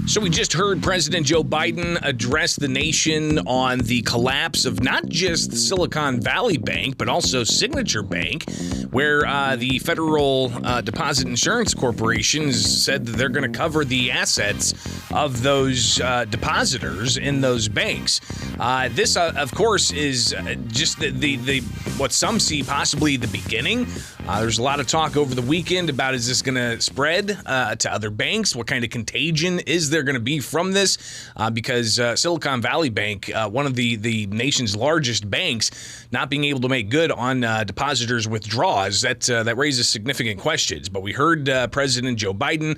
So we just heard President Joe Biden address the nation on the collapse of not just Silicon Valley Bank, but also Signature Bank, where the Federal Deposit Insurance Corporation said that they're going to cover the assets of those depositors in those banks. This, of course, is just the what some see possibly the beginning. There's a lot of talk over the weekend about, is this going to spread to other banks? What kind of contagion is there going to be from this? Because Silicon Valley Bank, one of the nation's largest banks, not being able to make good on depositors' withdrawals, that raises significant questions. But we heard President Joe Biden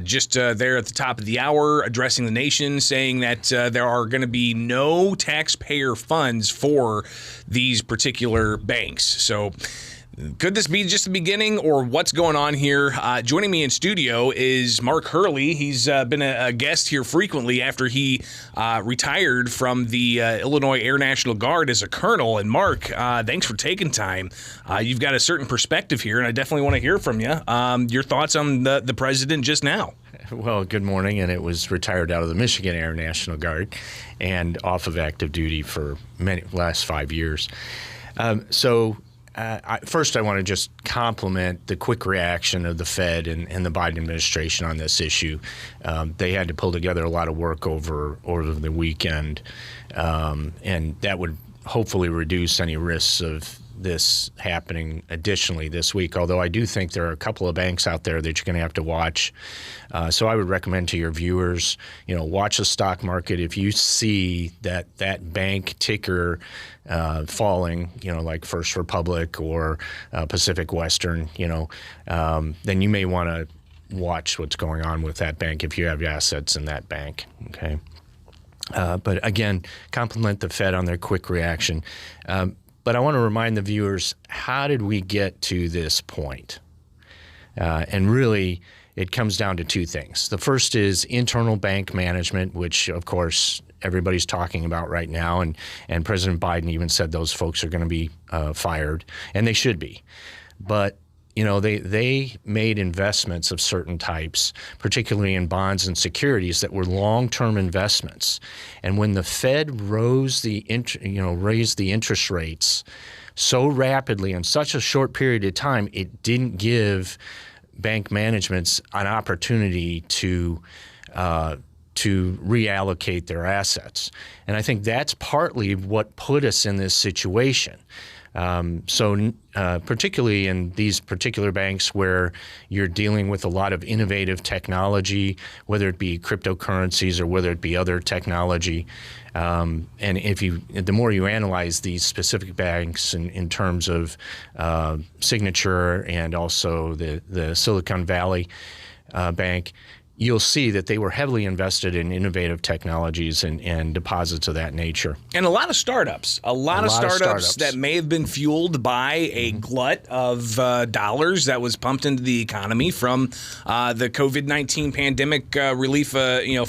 just there at the top of the hour addressing the nation, saying that there are going to be no taxpayer funds for these particular banks. So could this be just the beginning, or what's going on here? Joining me in studio is Mark Hurley. He's been a guest here frequently after he retired from the Illinois Air National Guard as a colonel. And Mark, thanks for taking time. You've got a certain perspective here, and I definitely want to hear from you. Your thoughts on the president just now? Well, good morning. And it was retired out of the Michigan Air National Guard and off of active duty for last 5 years. First, I want to just compliment the quick reaction of the Fed and the Biden administration on this issue. They had to pull together a lot of work over the weekend, and that would hopefully reduce any risks of this happening additionally this week, although I do think there are a couple of banks out there that you're going to have to watch. So I would recommend to your viewers, watch the stock market. If you see that bank ticker falling, like First Republic or Pacific Western, then you may want to watch what's going on with that bank if you have assets in that bank, okay? But again, compliment the Fed on their quick reaction. But I want to remind the viewers, how did we get to this point? And really, it comes down to two things. The first is internal bank management, which, of course, everybody's talking about right now. And President Biden even said those folks are going to be fired, and they should be. But they made investments of certain types, particularly in bonds and securities that were long-term investments. And when the Fed raised the interest rates so rapidly in such a short period of time, it didn't give bank managements an opportunity to reallocate their assets. And I think that's partly what put us in this situation. Particularly in these particular banks where you're dealing with a lot of innovative technology, whether it be cryptocurrencies or whether it be other technology, and the more you analyze these specific banks in terms of Signature and also the Silicon Valley Bank, you'll see that they were heavily invested in innovative technologies and deposits of that nature. And a lot of startups. A lot of startups that may have been fueled by a glut of dollars that was pumped into the economy from the COVID-19 pandemic relief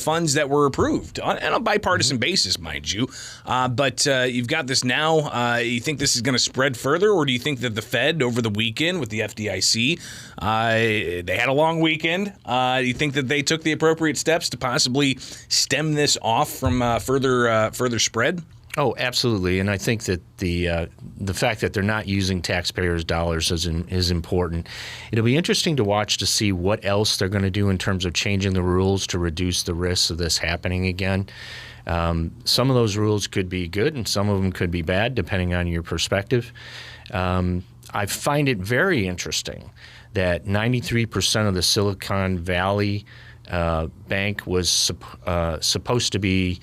funds that were approved on a bipartisan basis, mind you. But you've got this now. You think this is going to spread further, or do you think that the Fed over the weekend with the FDIC, they had a long weekend. Do you think that they took the appropriate steps to possibly stem this off from further spread? Oh, absolutely. And I think that the fact that they're not using taxpayers' dollars is important. It'll be interesting to watch to see what else they're going to do in terms of changing the rules to reduce the risks of this happening again. Some of those rules could be good and some of them could be bad, depending on your perspective. I find it very interesting that 93% of the Silicon Valley Bank was supposed to be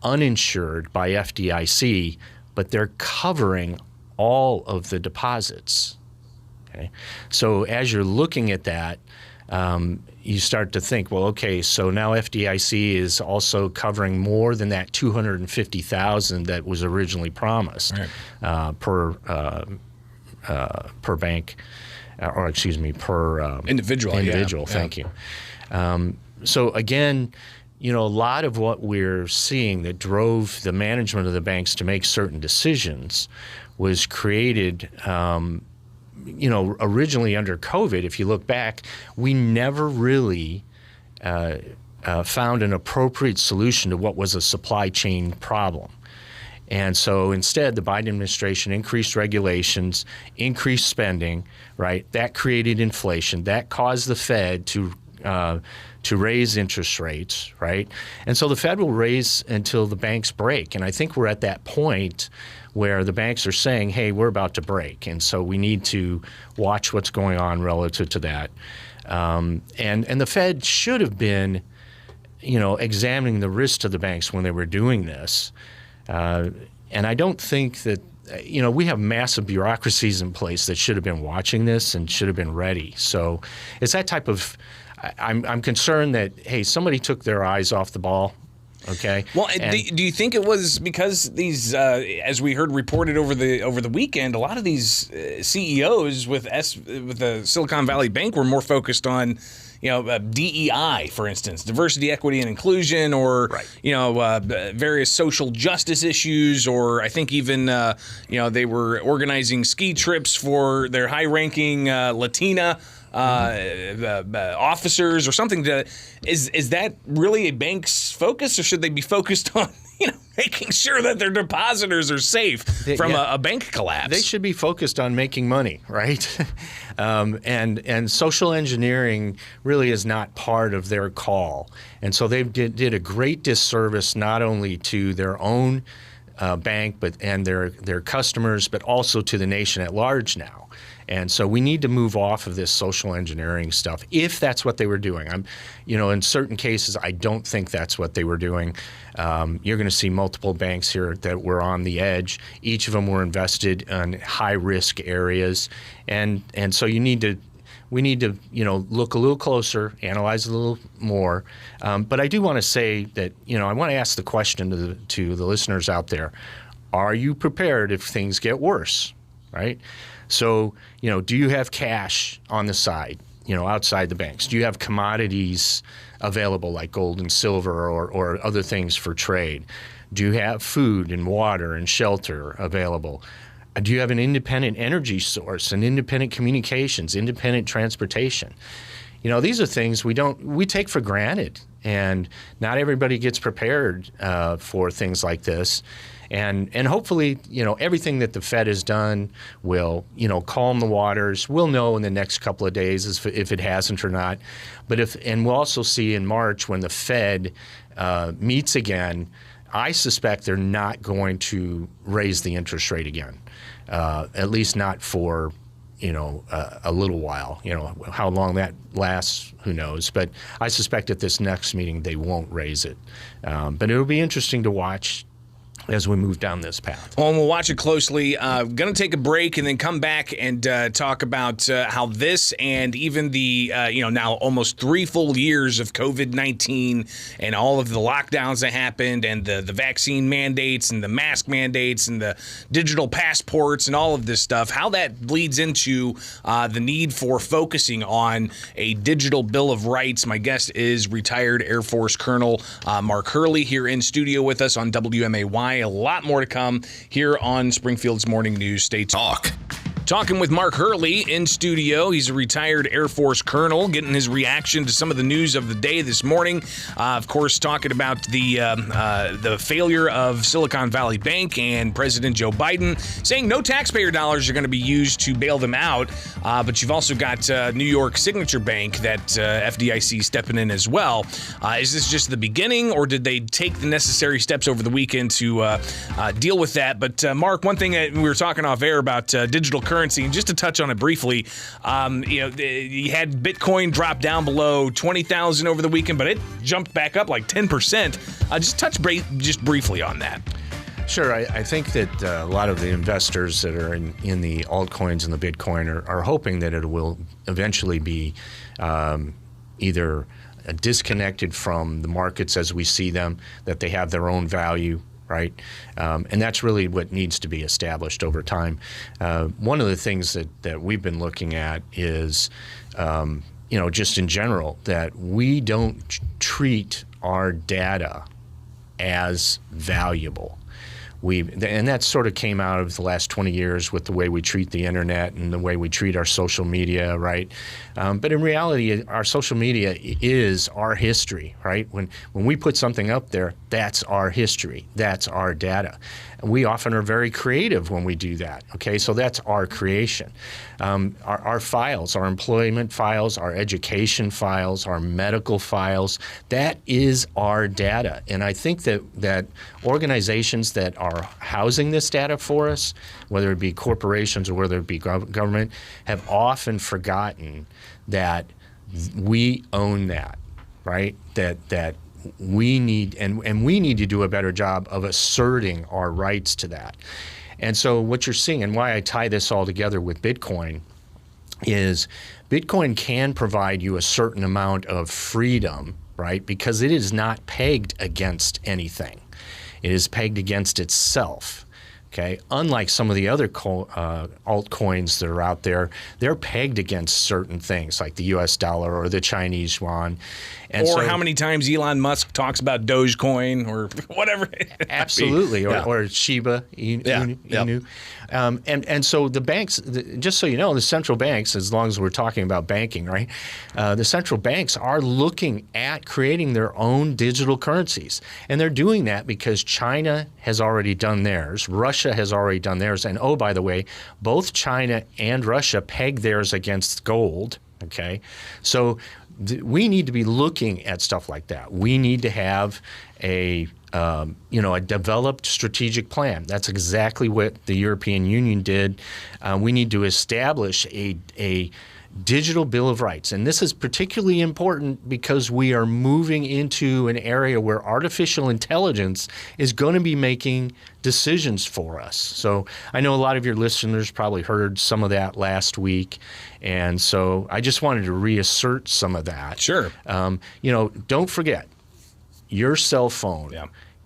uninsured by FDIC, but they're covering all of the deposits. Okay, so as you're looking at that, you start to think, well, okay, so now FDIC is also covering more than that $250,000 that was originally promised, right, per bank. Or excuse me, per individual. Yeah. Thank you. So again, a lot of what we're seeing that drove the management of the banks to make certain decisions was created, originally under COVID. If you look back, we never really found an appropriate solution to what was a supply chain problem. And so instead, the Biden administration increased regulations, increased spending, right? That created inflation. That caused the Fed to raise interest rates, right? And so the Fed will raise until the banks break. And I think we're at that point where the banks are saying, hey, we're about to break. And so we need to watch what's going on relative to that. And the Fed should have been, examining the risk to the banks when they were doing this. And I don't think that, we have massive bureaucracies in place that should have been watching this and should have been ready. So it's that type of, I'm concerned that, hey, somebody took their eyes off the ball. Okay. Well, do you think it was because these, as we heard reported over the weekend, a lot of these CEOs with the Silicon Valley Bank were more focused on, DEI, for instance, diversity, equity, and inclusion, or various social justice issues, or I think even they were organizing ski trips for their high-ranking Latina officers or something. Is that really a bank's focus, or should they be focused on making sure that their depositors are safe from a bank collapse? They should be focused on making money, right? And social engineering really is not part of their call. And so they did a great disservice not only to their own bank and their customers, but also to the nation at large now. And so we need to move off of this social engineering stuff if that's what they were doing. In certain cases, I don't think that's what they were doing. You're going to see multiple banks here that were on the edge. Each of them were invested in high-risk areas, and so we need to look a little closer, analyze a little more. But I do want to say that I want to ask the question to the listeners out there: are you prepared if things get worse? Right? So, do you have cash on the side, outside the banks? Do you have commodities available like gold and silver or other things for trade? Do you have food and water and shelter available? Do you have an independent energy source and independent communications, independent transportation? These are things we take for granted, and not everybody gets prepared for things like this. And hopefully, everything that the Fed has done will, calm the waters. We'll know in the next couple of days if it hasn't or not. And we'll also see in March when the Fed meets again, I suspect they're not going to raise the interest rate again, at least not for, a little while. How long that lasts, who knows. But I suspect at this next meeting they won't raise it. But it'll be interesting to watch as we move down this path. Well, and we'll watch it closely. Going to take a break and then come back and talk about how this and even the, now almost 3 full years of COVID-19 and all of the lockdowns that happened and the vaccine mandates and the mask mandates and the digital passports and all of this stuff, how that bleeds into the need for focusing on a digital Bill of Rights. My guest is retired Air Force Colonel Mark Hurley here in studio with us on WMAY. A lot more to come here on Springfield's Morning News. Stay tuned. Talking with Mark Hurley in studio. He's a retired Air Force colonel, getting his reaction to some of the news of the day this morning. Of course, talking about the failure of Silicon Valley Bank and President Joe Biden saying no taxpayer dollars are going to be used to bail them out. But you've also got New York Signature Bank that FDIC stepping in as well. Is this just the beginning, or did they take the necessary steps over the weekend to deal with that? But Mark, one thing that we were talking off air about digital currency, and just to touch on it briefly, you had Bitcoin drop down below 20,000 over the weekend, but it jumped back up like 10%. Just touch just briefly on that. Sure. I think that a lot of the investors that are in the altcoins and the Bitcoin are hoping that it will eventually be either disconnected from the markets as we see them, that they have their own value, right? And that's really what needs to be established over time. One of the things that we've been looking at is, just in general, that we don't treat our data as valuable. and that sort of came out of the last 20 years with the way we treat the internet and the way we treat our social media, right? But in reality, our social media is our history, right? When we put something up there, that's our history, that's our data. And we often are very creative when we do that, okay? So that's our creation. Our files, our employment files, our education files, our medical files, that is our data. And I think that organizations that are housing this data for us, whether it be corporations or whether it be government, have often forgotten that we own that, right? That we need, and we need to do a better job of asserting our rights to that. And so what you're seeing, and why I tie this all together with Bitcoin, is Bitcoin can provide you a certain amount of freedom, right? Because it is not pegged against anything. It is pegged against itself. Okay, unlike some of the other altcoins that are out there, they're pegged against certain things like the U.S. dollar or the Chinese yuan. And or how many times Elon Musk talks about Dogecoin or whatever. Absolutely, or Shiba Inu. And so the banks, just so you know, the central banks, as long as we're talking about banking, right? The central banks are looking at creating their own digital currencies. And they're doing that because China has already done theirs. Russia has already done theirs. And oh, by the way, both China and Russia peg theirs against gold, okay? So we need to be looking at stuff like that. We need to have a developed strategic plan. That's exactly what the European Union did. We need to establish a digital Bill of Rights. And this is particularly important because we are moving into an area where artificial intelligence is going to be making decisions for us. So I know a lot of your listeners probably heard some of that last week. And so I just wanted to reassert some of that. Sure. Don't forget, your cell phone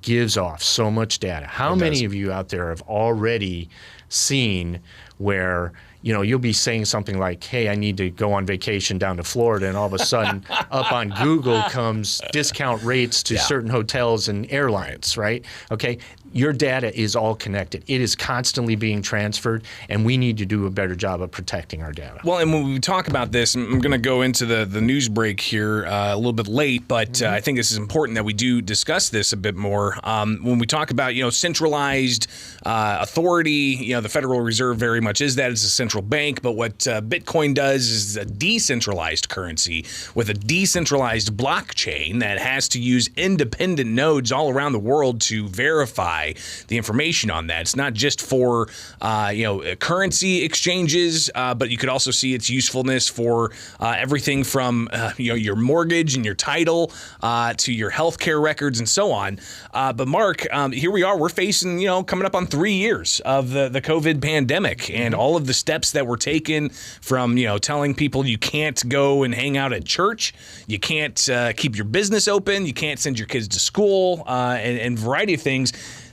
gives off so much data. How many of you out there have already seen where you'll be saying something like, hey, I need to go on vacation down to Florida, and all of a sudden up on Google comes discount rates to certain hotels and airlines, right? Okay, your data is all connected. It is constantly being transferred, and we need to do a better job of protecting our data. Well, and when we talk about this, I'm going to go into the news break here a little bit late, but I think this is important that we do discuss this a bit more. When we talk about, centralized authority, the Federal Reserve very much is that. It's a central bank, but what Bitcoin does is a decentralized currency with a decentralized blockchain that has to use independent nodes all around the world to verify the information on that. It's not just for currency exchanges, but you could also see its usefulness for everything from your mortgage and your title to your healthcare records and so on. But Mark, here we are. We're facing coming up on 3 years of the COVID pandemic and all of the steps that were taken from telling people you can't go and hang out at church, you can't keep your business open, you can't send your kids to school, and a variety of things.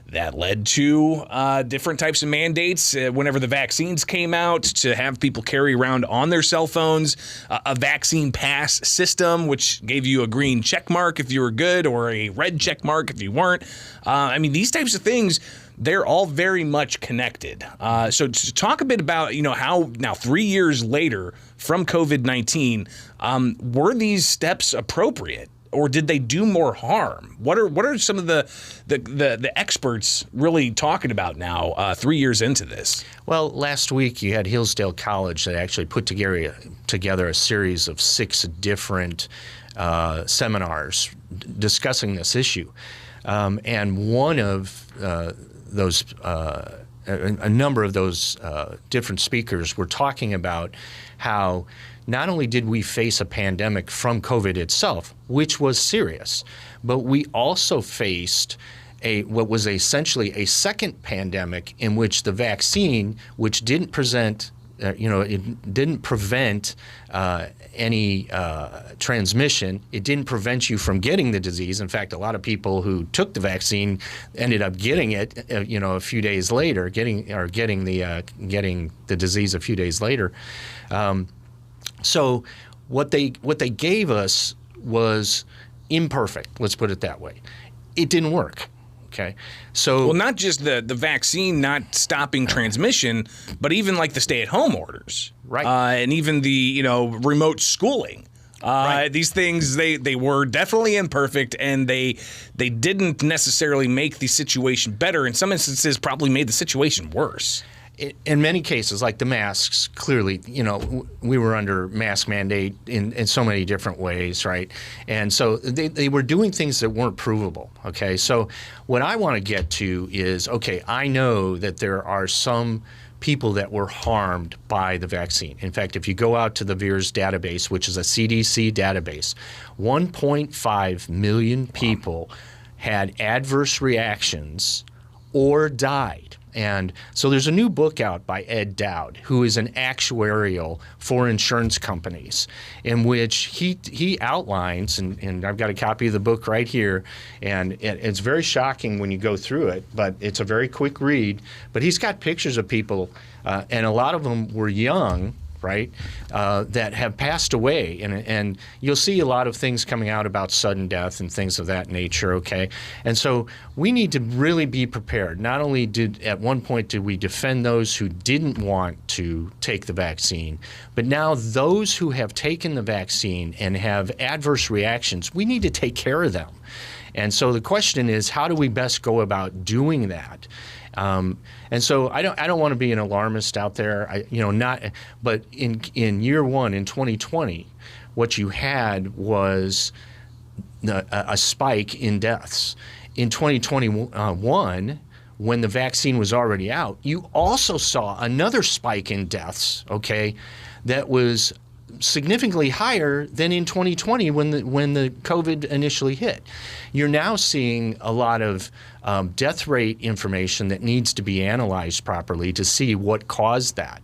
That led to different types of mandates whenever the vaccines came out to have people carry around on their cell phones a vaccine pass system, which gave you a green check mark if you were good or a red check mark if you weren't. These types of things, they're all very much connected. So to talk a bit about, how now 3 years later from COVID-19, were these steps appropriate? Or did they do more harm? What are some of the experts really talking about now 3 years into this? Well, last week you had Hillsdale College that actually put together a series of 6 different seminars discussing this issue. And one of those, a number of those different speakers were talking about how not only did we face a pandemic from COVID itself, which was serious, but we also faced what was essentially a second pandemic in which the vaccine, which didn't present, it didn't prevent any transmission. It didn't prevent you from getting the disease. In fact, a lot of people who took the vaccine ended up getting it, a few days later, getting the disease a few days later. So what they gave us was imperfect. Let's put it that way. It didn't work. Okay, so well, not just the vaccine not stopping transmission, but even like the stay-at-home orders, right, and even the remote schooling. Right. These things they were definitely imperfect, and they didn't necessarily make the situation better. In some instances, probably made the situation worse. In many cases, like the masks, clearly, we were under mask mandate in so many different ways, right? And so they were doing things that weren't provable, okay? So what I want to get to is, okay, I know that there are some people that were harmed by the vaccine. In fact, if you go out to the VAERS database, which is a CDC database, 1.5 million people had adverse reactions or died. And so there's a new book out by Ed Dowd, who is an actuarial for insurance companies, in which he outlines, and I've got a copy of the book right here, and it's very shocking when you go through it, but it's a very quick read. But he's got pictures of people, and a lot of them were young, right, that have passed away. And you'll see a lot of things coming out about sudden death and things of that nature, okay? And so we need to really be prepared. Not only at one point did we defend those who didn't want to take the vaccine, but now those who have taken the vaccine and have adverse reactions, we need to take care of them. And so the question is, how do we best go about doing that? And so I don't want to be an alarmist out there, but in year one, in 2020, what you had was a spike in deaths. In 2021, when the vaccine was already out, you also saw another spike in deaths, okay, that was significantly higher than in 2020 when the COVID initially hit. You're now seeing a lot of death rate information that needs to be analyzed properly to see what caused that.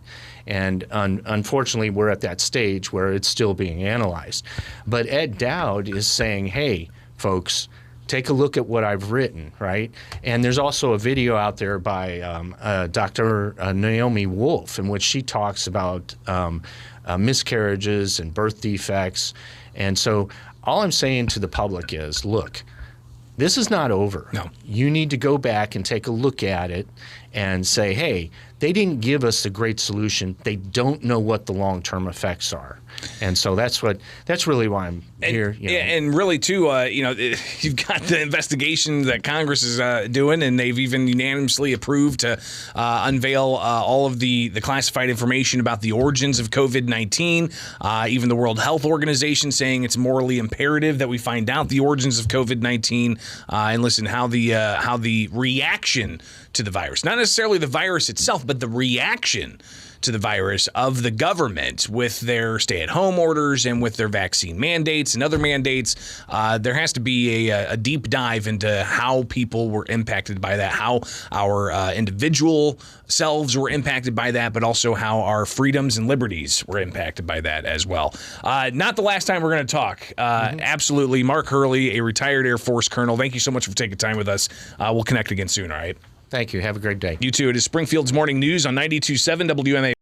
And unfortunately, we're at that stage where it's still being analyzed. But Ed Dowd is saying, hey, folks, take a look at what I've written, right? And there's also a video out there by Dr. Naomi Wolf in which she talks about miscarriages and birth defects. And so all I'm saying to the public is, look, this is not over. No. You need to go back and take a look at it and say, hey, they didn't give us a great solution. They don't know what the long-term effects are. And so that's really why I'm here. And really, too, you've got the investigation that Congress is doing, and they've even unanimously approved to unveil all of the classified information about the origins of COVID-19. Even the World Health Organization saying it's morally imperative that we find out the origins of COVID-19 and listen how the reaction to the virus, not necessarily the virus itself, but the reaction to the virus of the government with their stay-at-home orders and with their vaccine mandates and other mandates. There has to be a deep dive into how people were impacted by that, how our individual selves were impacted by that, but also how our freedoms and liberties were impacted by that as well. Not the last time we're going to talk. Absolutely. Mark Hurley, a retired Air Force Colonel, thank you so much for taking time with us. We'll connect again soon, all right? Thank you. Have a great day. You too. It is Springfield's Morning News on 92.7 WMA.